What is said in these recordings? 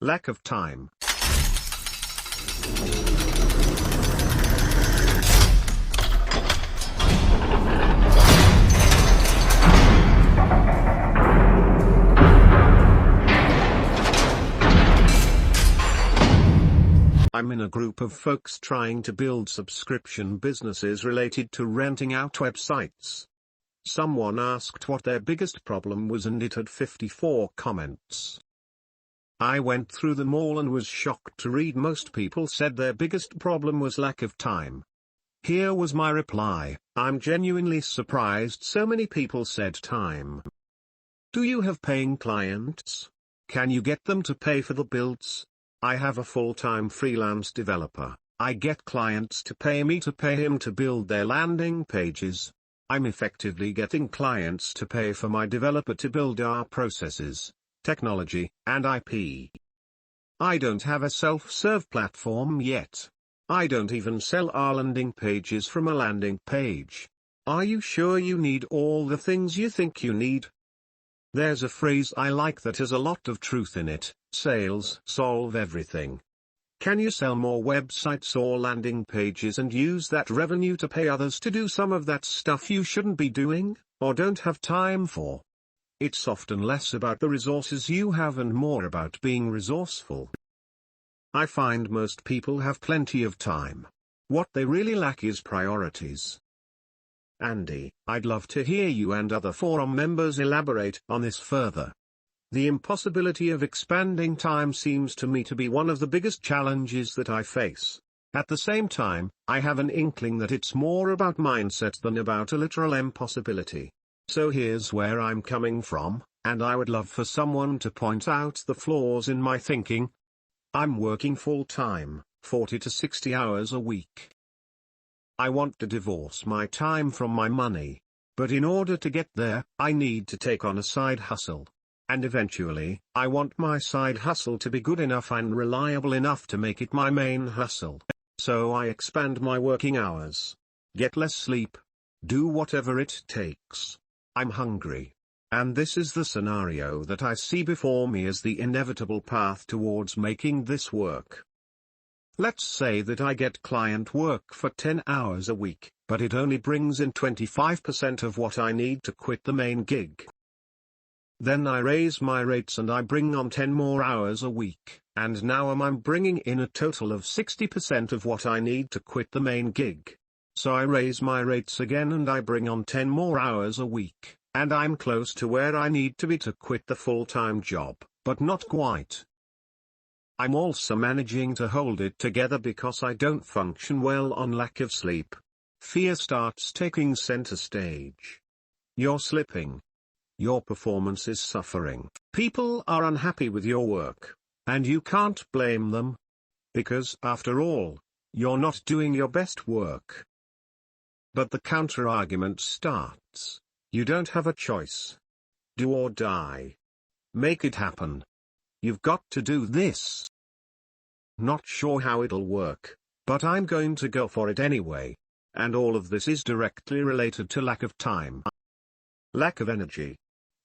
Lack of time. I'm in a group of folks trying to build subscription businesses related to renting out websites. Someone asked what their biggest problem was and it had 54 comments. I went through them all and was shocked to read most people said their biggest problem was lack of time. Here was my reply: I'm genuinely surprised so many people said time. Do you have paying clients? Can you get them to pay for the builds? I have a full-time freelance developer. I get clients to pay me to pay him to build their landing pages. I'm effectively getting clients to pay for my developer to build our processes, technology, and IP. I don't have a self-serve platform yet. I don't even sell our landing pages from a landing page. Are you sure you need all the things you think you need? There's a phrase I like that has a lot of truth in it: sales solve everything. Can you sell more websites or landing pages and use that revenue to pay others to do some of that stuff you shouldn't be doing, or don't have time for? It's often less about the resources you have and more about being resourceful. I find most people have plenty of time. What they really lack is priorities. Andy, I'd love to hear you and other forum members elaborate on this further. The impossibility of expanding time seems to me to be one of the biggest challenges that I face. At the same time, I have an inkling that it's more about mindset than about a literal impossibility. So here's where I'm coming from, and I would love for someone to point out the flaws in my thinking. I'm working full-time, 40 to 60 hours a week. I want to divorce my time from my money. But in order to get there, I need to take on a side hustle. And eventually, I want my side hustle to be good enough and reliable enough to make it my main hustle. So I expand my working hours. Get less sleep. Do whatever it takes. I'm hungry. And this is the scenario that I see before me as the inevitable path towards making this work. Let's say that I get client work for 10 hours a week, but it only brings in 25% of what I need to quit the main gig. Then I raise my rates and I bring on 10 more hours a week, and now I'm bringing in a total of 60% of what I need to quit the main gig. So I raise my rates again and I bring on 10 more hours a week, and I'm close to where I need to be to quit the full-time job, but not quite. I'm also managing to hold it together because I don't function well on lack of sleep. Fear starts taking center stage. You're slipping. Your performance is suffering. People are unhappy with your work, and you can't blame them. Because, after all, you're not doing your best work. But the counter-argument starts. You don't have a choice. Do or die. Make it happen. You've got to do this. Not sure how it'll work, but I'm going to go for it anyway. And all of this is directly related to lack of time. Lack of energy.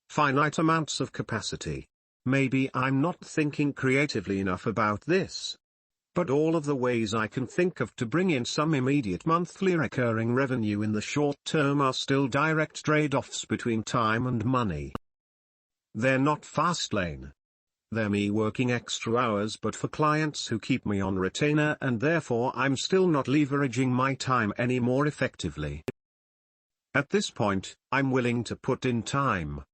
Finite amounts of capacity. Maybe I'm not thinking creatively enough about this. But all of the ways I can think of to bring in some immediate monthly recurring revenue in the short term are still direct trade-offs between time and money. They're not fast lane. They're me working extra hours but for clients who keep me on retainer, and therefore I'm still not leveraging my time any more effectively. At this point, I'm willing to put in time.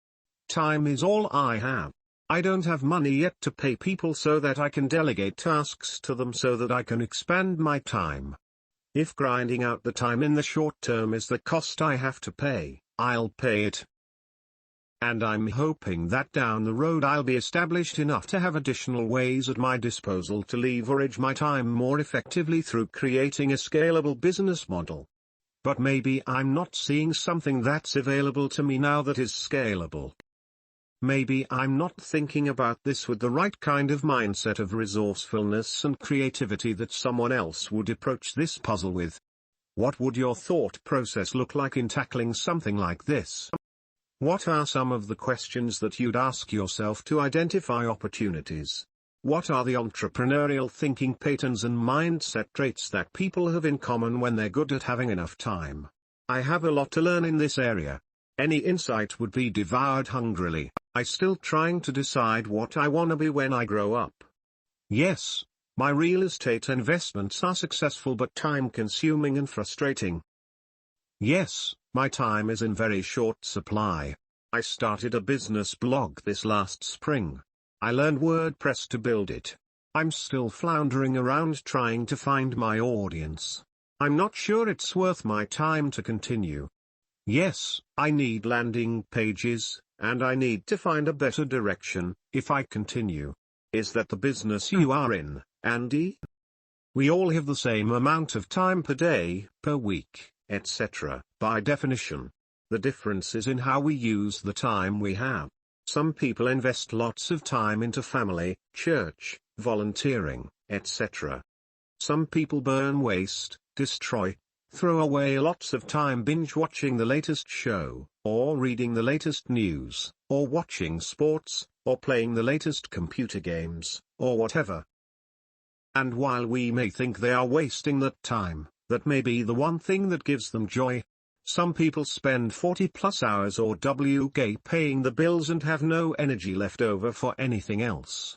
Time is all I have. I don't have money yet to pay people so that I can delegate tasks to them so that I can expand my time. If grinding out the time in the short term is the cost I have to pay, I'll pay it. And I'm hoping that down the road I'll be established enough to have additional ways at my disposal to leverage my time more effectively through creating a scalable business model. But maybe I'm not seeing something that's available to me now that is scalable. Maybe I'm not thinking about this with the right kind of mindset of resourcefulness and creativity that someone else would approach this puzzle with. What would your thought process look like in tackling something like this? What are some of the questions that you'd ask yourself to identify opportunities? What are the entrepreneurial thinking patterns and mindset traits that people have in common when they're good at having enough time? I have a lot to learn in this area. Any insight would be devoured hungrily. I'm still trying to decide what I want to be when I grow up. Yes, my real estate investments are successful but time-consuming and frustrating. Yes, my time is in very short supply. I started a business blog this last spring. I learned WordPress to build it. I'm still floundering around trying to find my audience. I'm not sure it's worth my time to continue. Yes, I need landing pages, and I need to find a better direction, if I continue. Is that the business you are in, Andy? We all have the same amount of time per day, per week, etc., by definition. The difference is in how we use the time we have. Some people invest lots of time into family, church, volunteering, etc. Some people burn, waste, destroy, throw away lots of time binge-watching the latest show, or reading the latest news, or watching sports, or playing the latest computer games, or whatever. And while we may think they are wasting that time, that may be the one thing that gives them joy. Some people spend 40+ hours or WK paying the bills and have no energy left over for anything else.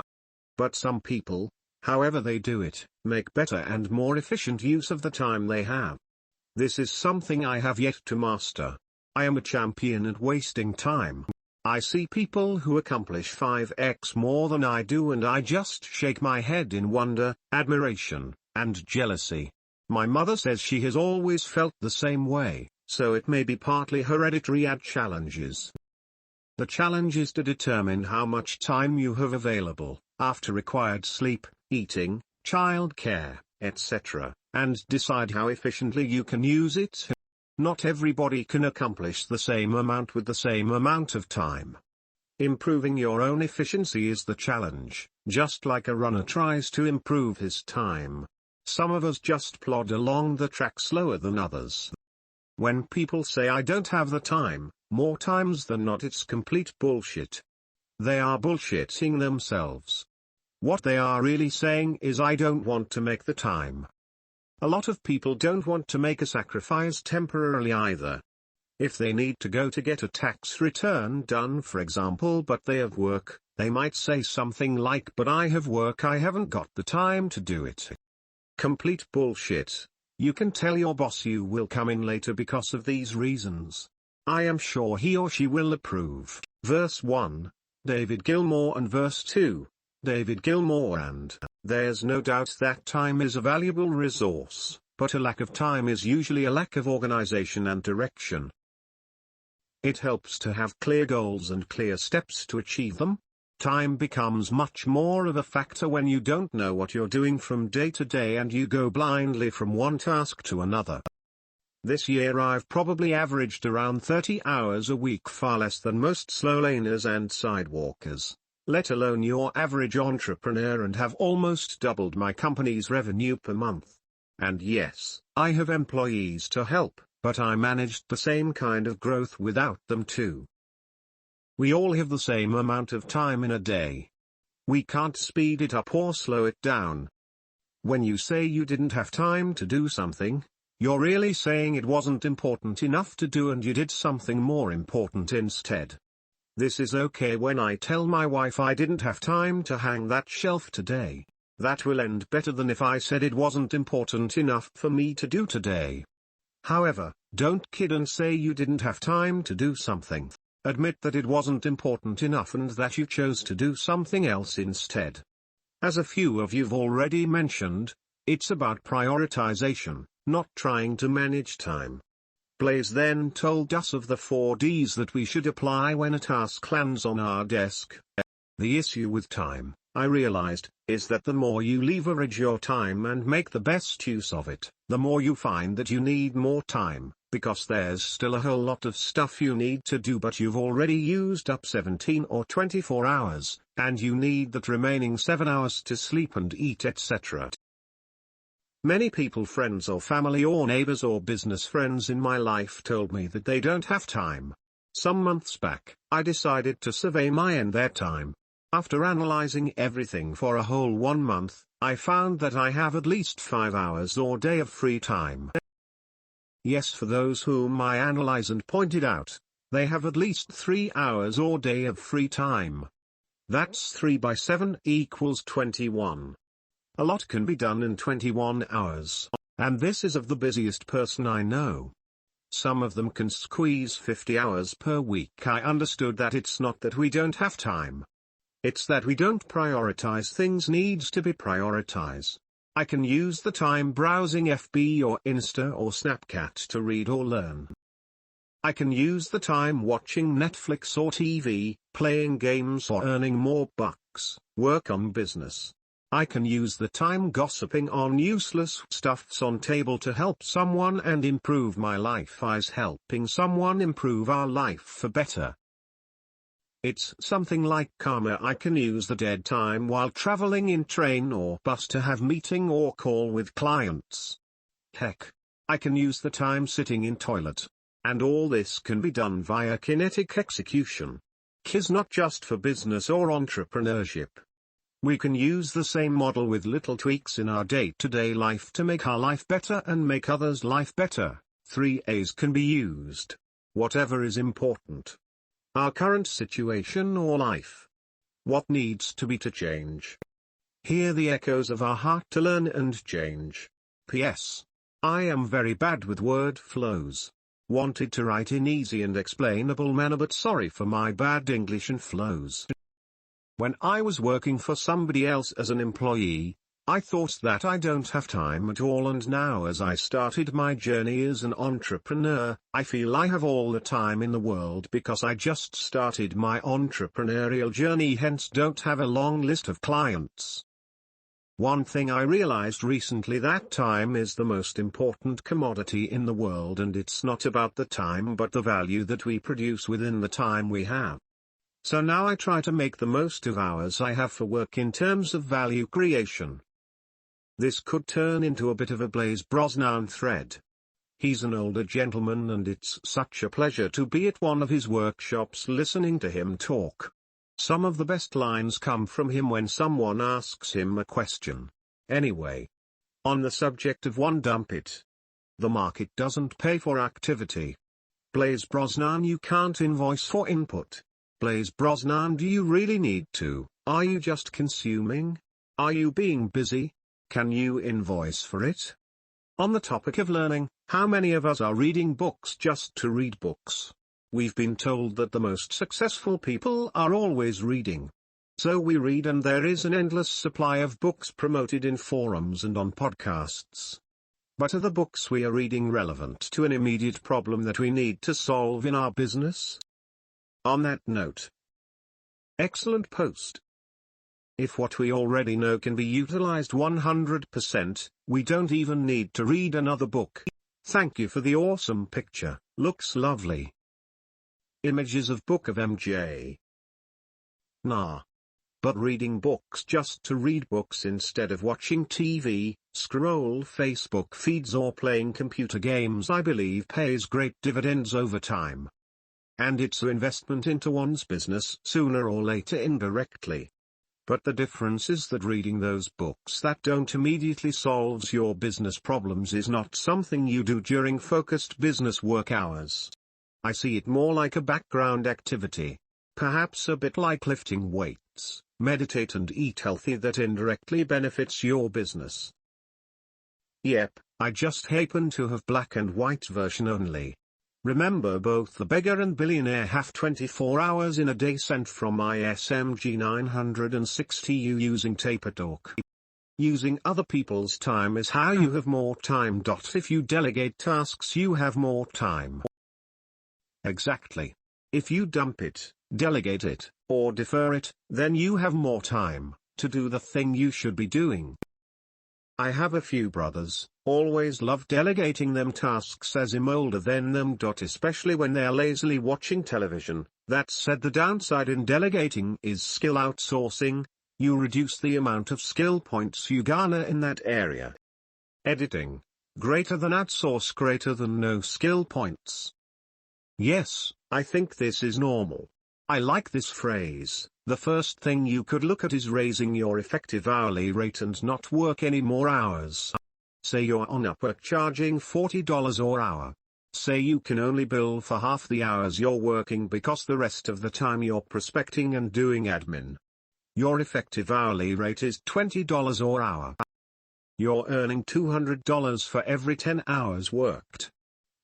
But some people, however they do it, make better and more efficient use of the time they have. This is something I have yet to master. I am a champion at wasting time. I see people who accomplish 5x more than I do and I just shake my head in wonder, admiration, and jealousy. My mother says she has always felt the same way, so it may be partly hereditary and challenges. The challenge is to determine how much time you have available, after required sleep, eating, childcare, etc., and decide how efficiently you can use it. Not everybody can accomplish the same amount with the same amount of time. Improving your own efficiency is the challenge, just like a runner tries to improve his time. Some of us just plod along the track slower than others. When people say I don't have the time, more times than not it's complete bullshit. They are bullshitting themselves. What they are really saying is I don't want to make the time. A lot of people don't want to make a sacrifice temporarily either. If they need to go to get a tax return done for example but they have work, they might say something like but I have work, I haven't got the time to do it. Complete bullshit. You can tell your boss you will come in later because of these reasons. I am sure he or she will approve. Verse 1, David Gilmour, and verse 2, David Gilmour. And there's no doubt that time is a valuable resource, but a lack of time is usually a lack of organization and direction. It helps to have clear goals and clear steps to achieve them. Time becomes much more of a factor when you don't know what you're doing from day to day and you go blindly from one task to another. This year I've probably averaged around 30 hours a week, far less than most slow laners and sidewalkers, let alone your average entrepreneur, and have almost doubled my company's revenue per month. And yes, I have employees to help, but I managed the same kind of growth without them too. We all have the same amount of time in a day. We can't speed it up or slow it down. When you say you didn't have time to do something, you're really saying it wasn't important enough to do and you did something more important instead. This is okay when I tell my wife I didn't have time to hang that shelf today. That will end better than if I said it wasn't important enough for me to do today. However, don't kid and say you didn't have time to do something. Admit that it wasn't important enough and that you chose to do something else instead. As a few of you've already mentioned, it's about prioritization, not trying to manage time. Blaise then told us of the 4 Ds that we should apply when a task lands on our desk. The issue with time, I realized, is that the more you leverage your time and make the best use of it, the more you find that you need more time, because there's still a whole lot of stuff you need to do but you've already used up 17 or 24 hours, and you need that remaining 7 hours to sleep and eat, etc. Many people, friends or family or neighbors or business friends in my life told me that they don't have time. Some months back, I decided to survey my and their time. After analyzing everything for a whole 1 month, I found that I have at least 5 hours or day of free time. Yes, for those whom I analyze and pointed out, they have at least 3 hours or day of free time. That's 3 by 7 equals 21. A lot can be done in 21 hours, and this is of the busiest person I know. Some of them can squeeze 50 hours per week. I understood that it's not that we don't have time. It's that we don't prioritize things needs to be prioritized. I can use the time browsing FB or Insta or Snapchat to read or learn. I can use the time watching Netflix or TV, playing games or earning more bucks, work on business. I can use the time gossiping on useless stuffs on table to help someone and improve my life as helping someone improve our life for better. It's something like karma. I can use the dead time while traveling in train or bus to have meeting or call with clients. Heck, I can use the time sitting in toilet. And all this can be done via kinetic execution. K is not just for business or entrepreneurship. We can use the same model with little tweaks in our day-to-day life to make our life better and make others' life better. 3 A's can be used. Whatever is important. Our current situation or life. What needs to be to change. Hear the echoes of our heart to learn and change. P.S. I am very bad with word flows. Wanted to write in easy and explainable manner, but sorry for my bad English and flows. When I was working for somebody else as an employee, I thought that I don't have time at all, and now as I started my journey as an entrepreneur, I feel I have all the time in the world because I just started my entrepreneurial journey, hence don't have a long list of clients. One thing I realized recently, that time is the most important commodity in the world, and it's not about the time but the value that we produce within the time we have. So now I try to make the most of hours I have for work in terms of value creation. This could turn into a bit of a Blaise Brosnan thread. He's an older gentleman and it's such a pleasure to be at one of his workshops listening to him talk. Some of the best lines come from him when someone asks him a question. Anyway. On the subject of one, dump it. The market doesn't pay for activity. Blaise Brosnan, you can't invoice for input. Blaise Brosnan, do you really need to? Are you just consuming? Are you being busy? Can you invoice for it? On the topic of learning, how many of us are reading books just to read books? We've been told that the most successful people are always reading. So we read, and there is an endless supply of books promoted in forums and on podcasts. But are the books we are reading relevant to an immediate problem that we need to solve in our business? On that note, excellent post. If what we already know can be utilized 100%, we don't even need to read another book. Thank you for the awesome picture, looks lovely. Images of Book of MJ. Nah. But reading books just to read books instead of watching TV, scroll Facebook feeds or playing computer games, I believe pays great dividends over time. And it's an investment into one's business sooner or later indirectly. But the difference is that reading those books that don't immediately solve your business problems is not something you do during focused business work hours. I see it more like a background activity. Perhaps a bit like lifting weights, meditate and eat healthy that indirectly benefits your business. Yep, I just happen to have black and white version only. Remember, both the beggar and billionaire have 24 hours in a day, sent from my SMG 960U using TaperTalk. Using other people's time is how you have more time. If you delegate tasks, you have more time. Exactly. If you dump it, delegate it, or defer it, then you have more time to do the thing you should be doing. I have a few brothers, always love delegating them tasks as I'm older than them. Especially when they're lazily watching television. That said, the downside in delegating is skill outsourcing. You reduce the amount of skill points you garner in that area. Editing. Greater than outsource, greater than no skill points. Yes, I think this is normal. I like this phrase, The first thing you could look at is raising your effective hourly rate and not work any more hours. Say you're on Upwork charging $40 an hour. Say you can only bill for half the hours you're working because the rest of the time you're prospecting and doing admin. Your effective hourly rate is $20 an hour. You're earning $200 for every 10 hours worked.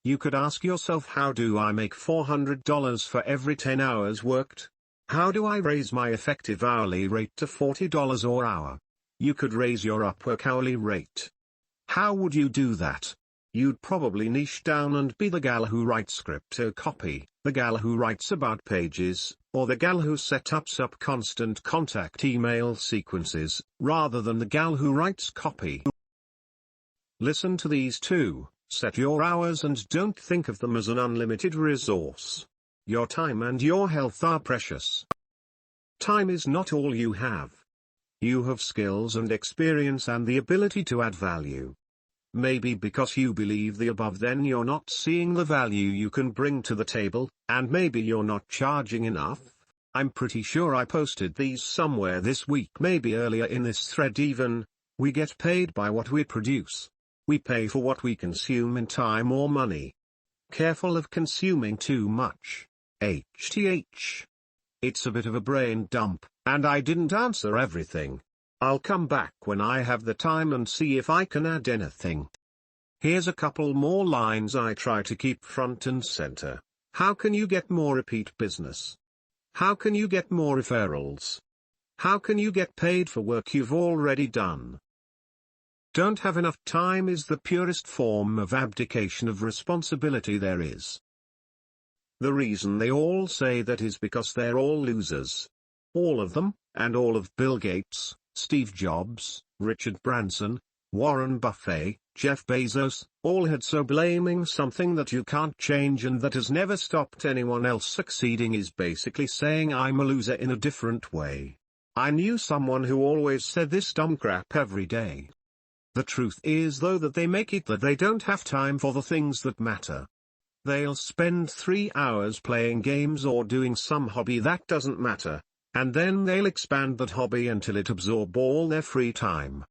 You could ask yourself, how do I make $400 for every 10 hours worked? How do I raise my effective hourly rate to $40 an hour? You could raise your Upwork hourly rate. How would you do that? You'd probably niche down and be the gal who writes crypto copy, the gal who writes about pages, or the gal who sets up constant contact email sequences, rather than the gal who writes copy. Listen to these two, set your hours and don't think of them as an unlimited resource. Your time and your health are precious. Time is not all you have. You have skills and experience and the ability to add value. Maybe because you believe the above, then you're not seeing the value you can bring to the table, and maybe you're not charging enough. I'm pretty sure I posted these somewhere this week, maybe earlier in this thread even. We get paid by what we produce. We pay for what we consume in time or money. Careful of consuming too much. HTH. It's a bit of a brain dump, and I didn't answer everything. I'll come back when I have the time and see if I can add anything. Here's a couple more lines I try to keep front and center. How can you get more repeat business? How can you get more referrals? How can you get paid for work you've already done? Don't have enough time is the purest form of abdication of responsibility there is. The reason they all say that is because they're all losers. All of them, and all of Bill Gates, Steve Jobs, Richard Branson, Warren Buffett, Jeff Bezos, all had so blaming something that you can't change and that has never stopped anyone else succeeding is basically saying I'm a loser in a different way. I knew someone who always said this dumb crap every day. The truth is though that they make it that they don't have time for the things that matter. They'll spend 3 hours playing games or doing some hobby that doesn't matter. And then they'll expand that hobby until it absorbs all their free time.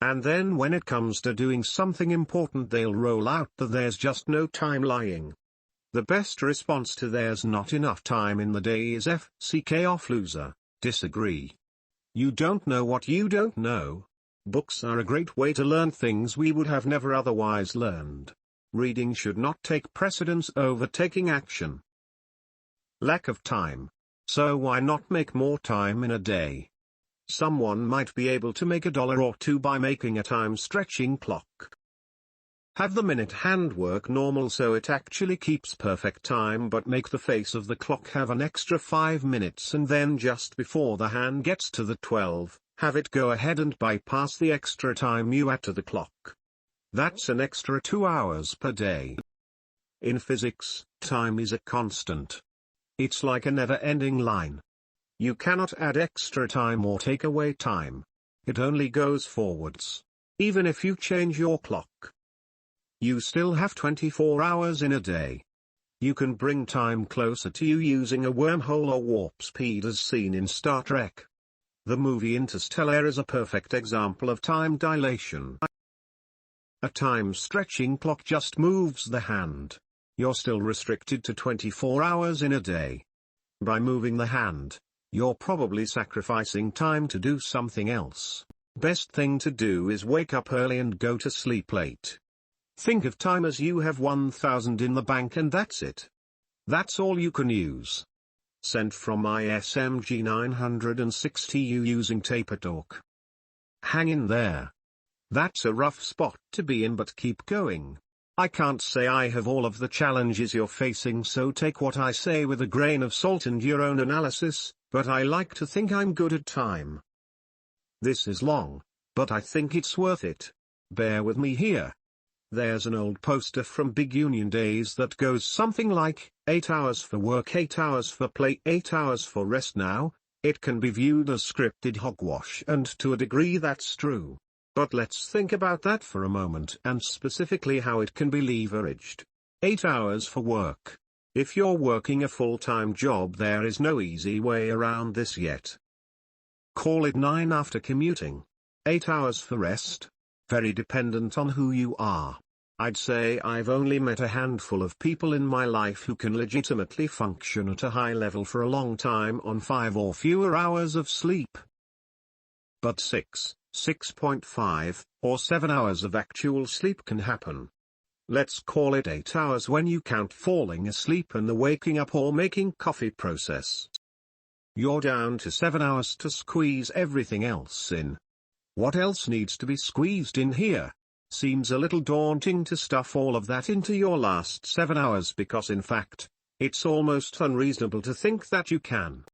And then when it comes to doing something important they'll roll out that there's just no time lying. The best response to there's not enough time in the day is FCK off loser. Disagree. You don't know what you don't know. Books are a great way to learn things we would have never otherwise learned. Reading should not take precedence over taking action. Lack of time. So why not make more time in a day? Someone might be able to make $1 or $2 by making a time-stretching clock. Have the minute hand work normal so it actually keeps perfect time, but make the face of the clock have an extra 5 minutes, and then just before the hand gets to the 12, have it go ahead and bypass the extra time you add to the clock. That's an extra 2 hours per day. In physics, time is a constant. It's like a never-ending line. You cannot add extra time or take away time. It only goes forwards. Even if you change your clock, you still have 24 hours in a day. You can bring time closer to you using a wormhole or warp speed as seen in Star Trek. The movie Interstellar is a perfect example of time dilation. A time-stretching clock just moves the hand. You're still restricted to 24 hours in a day. By moving the hand, you're probably sacrificing time to do something else. Best thing to do is wake up early and go to sleep late. Think of time as you have 1,000 in the bank and that's it. That's all you can use. Sent from ISMG 960U using TaperTalk. Hang in there. That's a rough spot to be in, but keep going. I can't say I have all of the challenges you're facing, so take what I say with a grain of salt and your own analysis, but I like to think I'm good at time. This is long, but I think it's worth it. Bear with me here. There's an old poster from Big Union days that goes something like, 8 hours for work, 8 hours for play, 8 hours for rest. Now, it can be viewed as scripted hogwash, and to a degree that's true. But let's think about that for a moment and specifically how it can be leveraged. 8 hours for work. If you're working a full-time job, there is no easy way around this yet. Call it 9 after commuting. 8 hours for rest. Very dependent on who you are. I'd say I've only met a handful of people in my life who can legitimately function at a high level for a long time on 5 or fewer hours of sleep. But 6, 6.5, or 7 hours of actual sleep can happen. Let's call it 8 hours when you count falling asleep and the waking up or making coffee process. You're down to 7 hours to squeeze everything else in. What else needs to be squeezed in here? Seems a little daunting to stuff all of that into your last 7 hours because in fact, it's almost unreasonable to think that you can.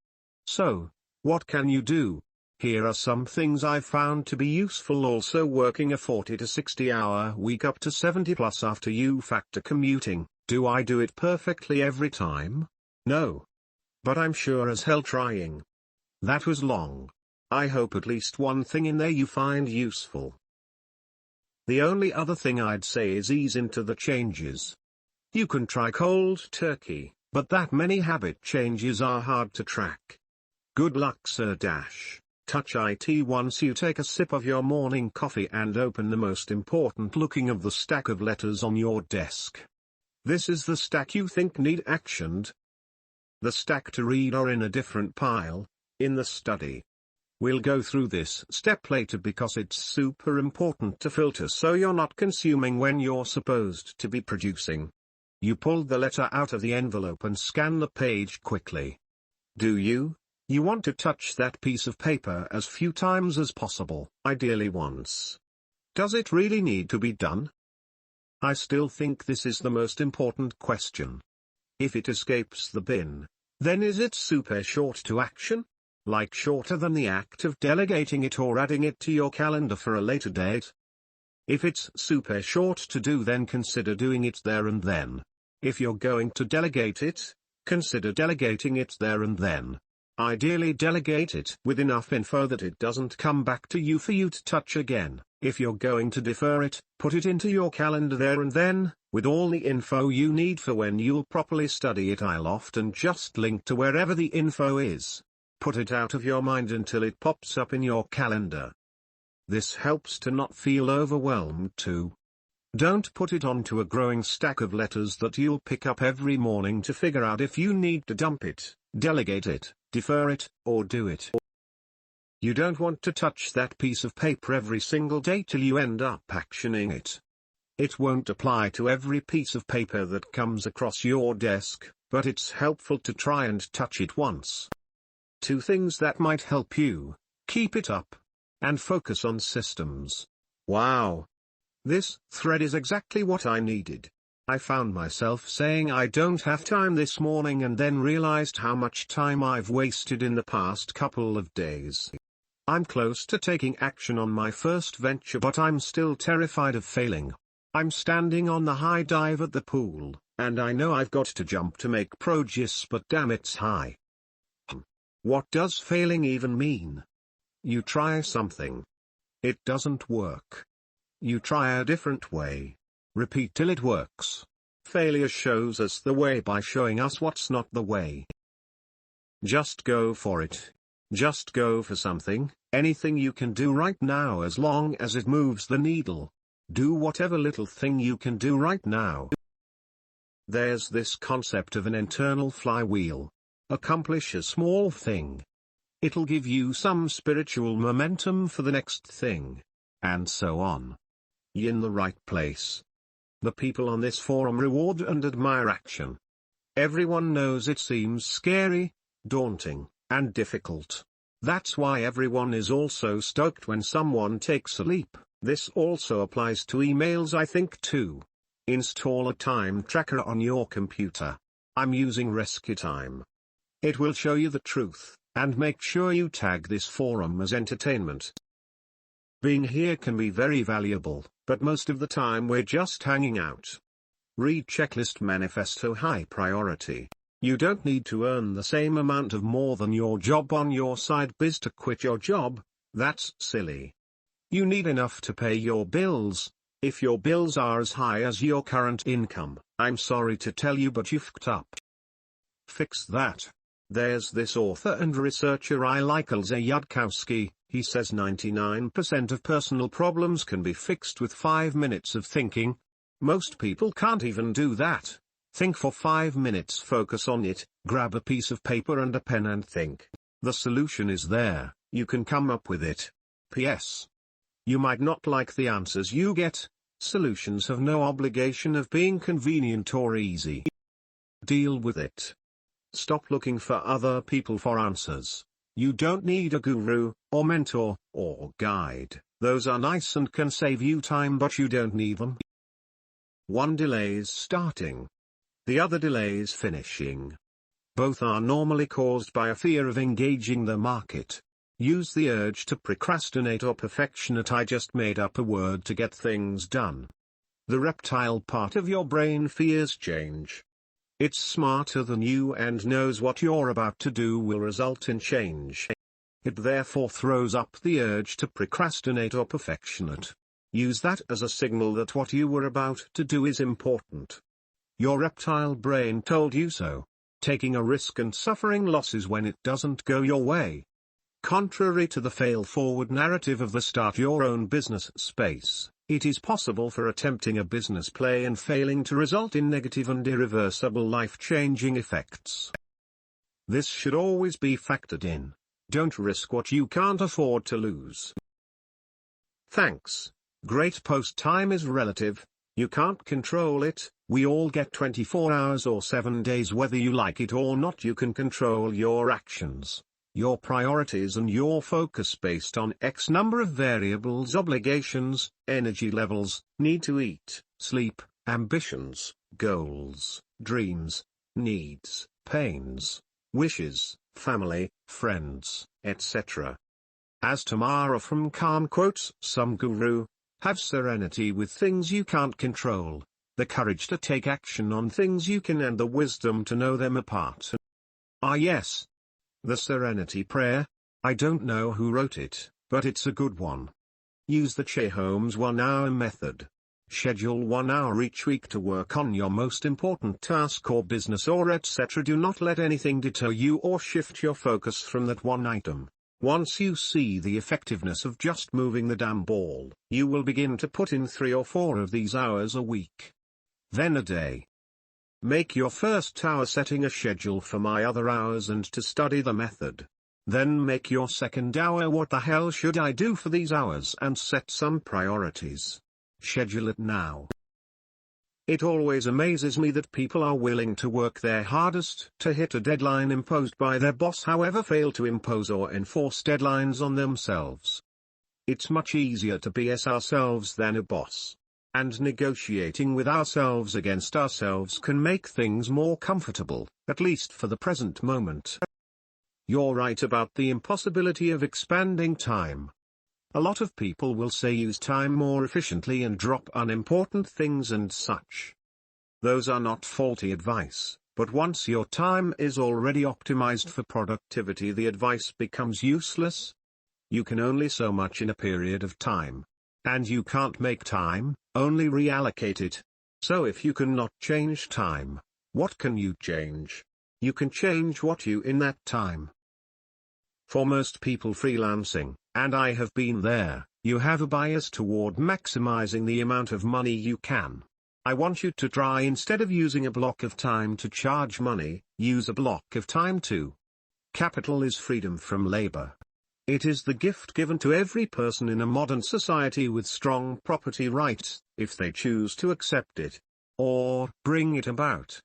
So, what can you do? Here are some things I've found to be useful. Also, working a 40 to 60 hour week up to 70 plus after you factor commuting. Do I do it perfectly every time? No. But I'm sure as hell trying. That was long. I hope at least one thing in there you find useful. The only other thing I'd say is ease into the changes. You can try cold turkey, but that many habit changes are hard to track. Good luck, Sir Dash. Touch IT once you take a sip of your morning coffee and open the most important looking of the stack of letters on your desk. This is the stack you think need actioned. The stack to read are in a different pile, in the study. We'll go through this step later because it's super important to filter so you're not consuming when you're supposed to be producing. You pull the letter out of the envelope and scan the page quickly. Do you? You want to touch that piece of paper as few times as possible, ideally once. Does it really need to be done? I still think this is the most important question. If it escapes the bin, then is it super short to action? Like shorter than the act of delegating it or adding it to your calendar for a later date? If it's super short to do, then consider doing it there and then. If you're going to delegate it, consider delegating it there and then. Ideally delegate it with enough info that it doesn't come back to you for you to touch again. If you're going to defer it, put it into your calendar there and then, with all the info you need for when you'll properly study it. I'll often just link to wherever the info is. Put it out of your mind until it pops up in your calendar. This helps to not feel overwhelmed too. Don't put it onto a growing stack of letters that you'll pick up every morning to figure out if you need to dump it, delegate it, defer it, or do it. You don't want to touch that piece of paper every single day till you end up actioning it. It won't apply to every piece of paper that comes across your desk, but it's helpful to try and touch it once. 2 things that might help you: keep it up, and focus on systems. Wow! This thread is exactly what I needed. I found myself saying I don't have time this morning and then realized how much time I've wasted in the past couple of days. I'm close to taking action on my first venture, but I'm still terrified of failing. I'm standing on the high dive at the pool, and I know I've got to jump to make progress, but damn, it's high. What does failing even mean? You try something. It doesn't work. You try a different way. Repeat till it works. Failure shows us the way by showing us what's not the way. Just go for it. Just go for something, anything you can do right now as long as it moves the needle. Do whatever little thing you can do right now. There's this concept of an internal flywheel. Accomplish a small thing. It'll give you some spiritual momentum for the next thing. And so on. You're in the right place. The people on this forum reward and admire action. Everyone knows it seems scary, daunting, and difficult. That's why everyone is also stoked when someone takes a leap. This also applies to emails, I think, too. Install a time tracker on your computer. I'm using Rescue Time. It will show you the truth, and make sure you tag this forum as entertainment. Being here can be very valuable, but most of the time we're just hanging out. Read Checklist Manifesto High Priority. You don't need to earn the same amount of more than your job on your side biz to quit your job. That's silly. You need enough to pay your bills. If your bills are as high as your current income, I'm sorry to tell you, but you fucked up. Fix that. There's this author and researcher I like, Ilse Yudkowsky. He says 99% of personal problems can be fixed with 5 minutes of thinking. Most people can't even do that. Think for 5 minutes, focus on it, grab a piece of paper and a pen and think. The solution is there, you can come up with it. P.S. You might not like the answers you get. Solutions have no obligation of being convenient or easy. Deal with it. Stop looking for other people for answers. You don't need a guru, or mentor, or guide. Those are nice and can save you time, but you don't need them. One delays starting. The other delays finishing. Both are normally caused by a fear of engaging the market. Use the urge to procrastinate or perfectionate. I just made up a word to get things done. The reptile part of your brain fears change. It's smarter than you and knows what you're about to do will result in change. It therefore throws up the urge to procrastinate or perfectionate. Use that as a signal that what you were about to do is important. Your reptile brain told you so, taking a risk and suffering losses when it doesn't go your way. Contrary to the fail-forward narrative of the start your own business space, it is possible for attempting a business play and failing to result in negative and irreversible life-changing effects. This should always be factored in. Don't risk what you can't afford to lose. Thanks. Great post. Time is relative. You can't control it. We all get 24 hours or 7 days whether you like it or not. You can control your actions, your priorities and your focus based on X number of variables: obligations, energy levels, need to eat, sleep, ambitions, goals, dreams, needs, pains, wishes, family, friends, etc. As Tamara from Calm quotes some guru, have serenity with things you can't control, the courage to take action on things you can, and the wisdom to know them apart. Ah yes. The Serenity Prayer. I don't know who wrote it, but it's a good one. Use the Che Holmes 1 hour method. Schedule 1 hour each week to work on your most important task or business or etc. Do not let anything deter you or shift your focus from that one item. Once you see the effectiveness of just moving the damn ball, you will begin to put in 3 or 4 of these hours a week. Then a day. Make your first hour setting a schedule for my other hours and to study the method. Then make your second hour what the hell should I do for these hours and set some priorities. Schedule it now. It always amazes me that people are willing to work their hardest to hit a deadline imposed by their boss, however fail to impose or enforce deadlines on themselves. It's much easier to BS ourselves than a boss. And negotiating with ourselves against ourselves can make things more comfortable, at least for the present moment. You're right about the impossibility of expanding time. A lot of people will say use time more efficiently and drop unimportant things and such. Those are not faulty advice, but once your time is already optimized for productivity, the advice becomes useless. You can only so much in a period of time. And you can't make time, only reallocate it. So if you cannot change time, what can you change? You can change what you in that time. For most people freelancing, and I have been there, you have a bias toward maximizing the amount of money you can. I want you to try, instead of using a block of time to charge money, use a block of time to. Capital is freedom from labor. It is the gift given to every person in a modern society with strong property rights, if they choose to accept it. Or bring it about.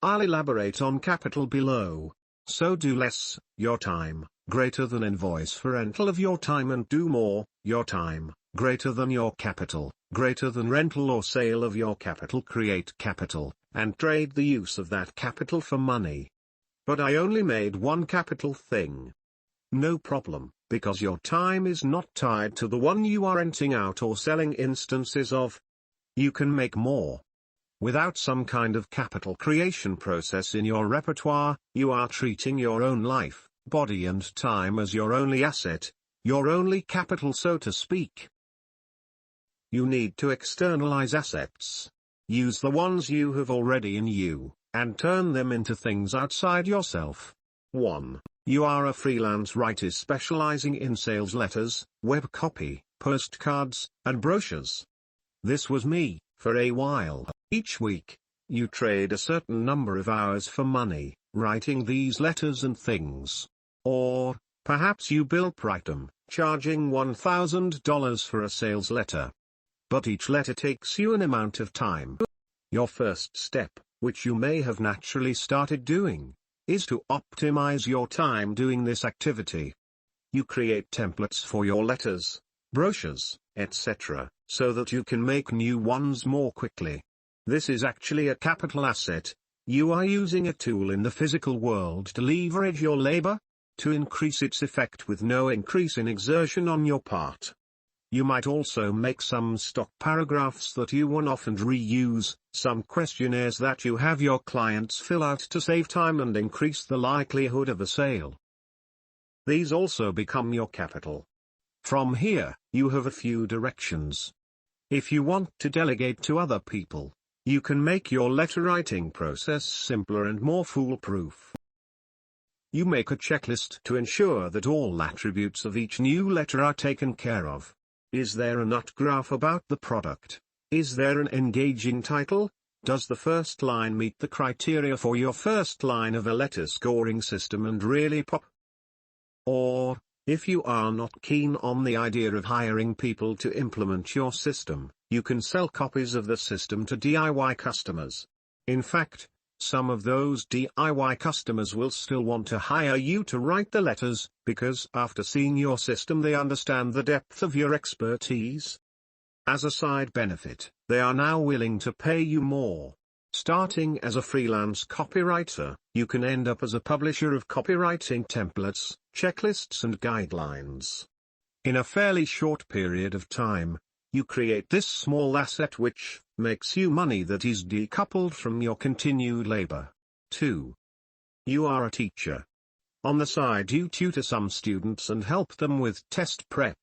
I'll elaborate on capital below. So do less, your time, greater than invoice for rental of your time, and do more, your time, greater than your capital, greater than rental or sale of your capital. Create capital, and trade the use of that capital for money. But I only made one capital thing. No problem, because your time is not tied to the one you are renting out or selling instances of. You can make more. Without some kind of capital creation process in your repertoire, you are treating your own life, body and time as your only asset, your only capital, so to speak. You need to externalize assets. Use the ones you have already in you. and turn them into things outside yourself. 1. You are a freelance writer specializing in sales letters, web copy, postcards, and brochures. This was me, for a while. Each week, you trade a certain number of hours for money, writing these letters and things. Or, perhaps you bill write them, charging $1,000 for a sales letter. But each letter takes you an amount of time. Your first step, which you may have naturally started doing, is to optimize your time doing this activity. You create templates for your letters, brochures, etc., so that you can make new ones more quickly. This is actually a capital asset. You are using a tool in the physical world to leverage your labor, to increase its effect with no increase in exertion on your part. You might also make some stock paragraphs that you one-off and reuse, some questionnaires that you have your clients fill out to save time and increase the likelihood of a sale. These also become your capital. From here, you have a few directions. If you want to delegate to other people, you can make your letter writing process simpler and more foolproof. You make a checklist to ensure that all attributes of each new letter are taken care of. Is there a nut graph about the product? Is there an engaging title? Does the first line meet the criteria for your first line of a letter scoring system and really pop? Or, if you are not keen on the idea of hiring people to implement your system, you can sell copies of the system to DIY customers. In fact, some of those DIY customers will still want to hire you to write the letters, because after seeing your system they understand the depth of your expertise. As a side benefit, they are now willing to pay you more. Starting as a freelance copywriter, you can end up as a publisher of copywriting templates, checklists and guidelines. In a fairly short period of time, you create this small asset which makes you money that is decoupled from your continued labor. 2. You are a teacher. On the side you tutor some students and help them with test prep.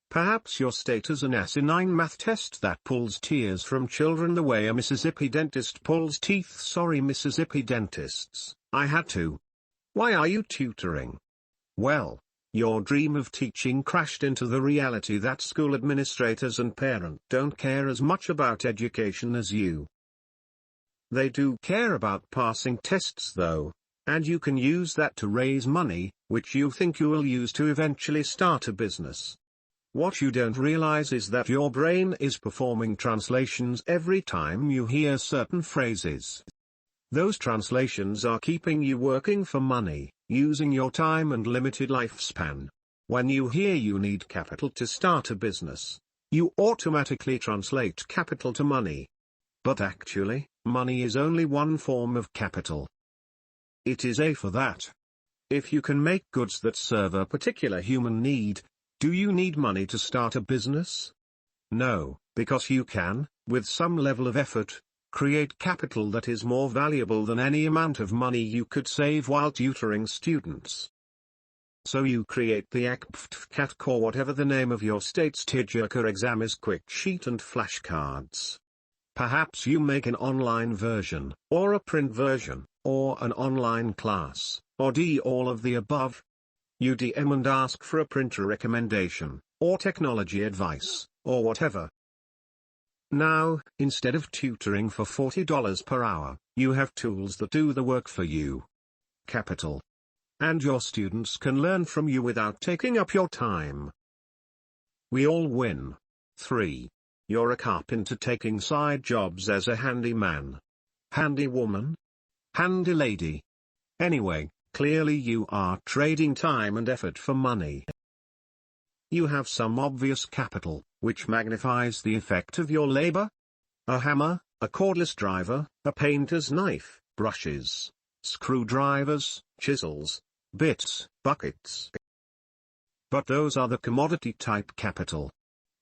Perhaps your state is an asinine math test that pulls tears from children the way a Mississippi dentist pulls teeth. Sorry Mississippi dentists, I had to. Why are you tutoring? Well, your dream of teaching crashed into the reality that school administrators and parents don't care as much about education as you. They do care about passing tests though, and you can use that to raise money, which you think you will use to eventually start a business. What you don't realize is that your brain is performing translations every time you hear certain phrases. Those translations are keeping you working for money, using your time and limited lifespan. When you hear you need capital to start a business, you automatically translate capital to money. But actually, money is only one form of capital. It is a for that. If you can make goods that serve a particular human need, do you need money to start a business? No, because you can, with some level of effort, create capital that is more valuable than any amount of money you could save while tutoring students. So you create the ACPFCAT or whatever the name of your state's tearjerker exam is quick sheet and flashcards. Perhaps you make an online version, or a print version, or an online class, or all of the above. You DM and ask for a printer recommendation, or technology advice, or whatever. Now, instead of tutoring for $40 per hour, you have tools that do the work for you. Capital. And your students can learn from you without taking up your time. We all win. 3. You're a carpenter taking side jobs as a handyman. Handy woman? Handy lady? Anyway, clearly you are trading time and effort for money. You have some obvious capital, which magnifies the effect of your labor. A hammer, a cordless driver, a painter's knife, brushes, screwdrivers, chisels, bits, buckets. But those are the commodity type capital.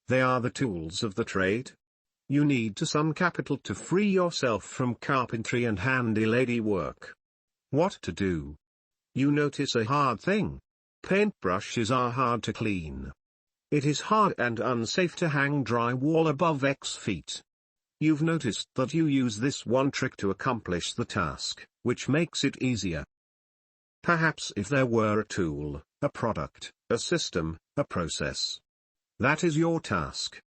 They are the tools of the trade. You need some capital to free yourself from carpentry and handy lady work. What to do? You notice a hard thing. Paintbrushes are hard to clean. It is hard and unsafe to hang drywall above X feet. You've noticed that you use this one trick to accomplish the task, which makes it easier. Perhaps if there were a tool, a product, a system, a process. That is your task.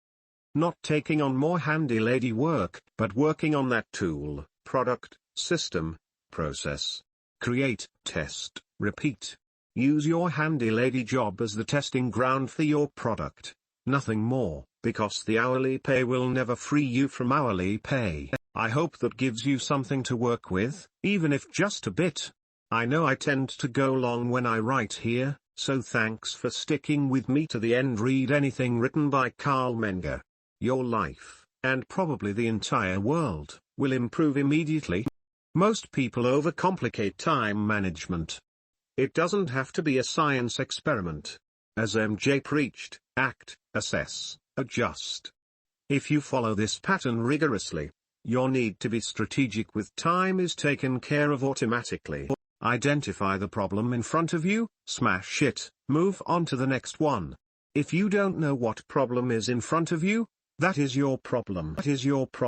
Not taking on more handy lady work, but working on that tool, product, system, process. Create, test, repeat. Use your handy lady job as the testing ground for your product. Nothing more, because the hourly pay will never free you from hourly pay. I hope that gives you something to work with, even if just a bit. I know I tend to go long when I write here, so thanks for sticking with me to the end. Read anything written by Carl Menger. Your life, and probably the entire world, will improve immediately. Most people overcomplicate time management. It doesn't have to be a science experiment. As MJ preached, act, assess, adjust. If you follow this pattern rigorously, your need to be strategic with time is taken care of automatically. Identify the problem in front of you, smash it, move on to the next one. If you don't know what problem is in front of you, that is your problem.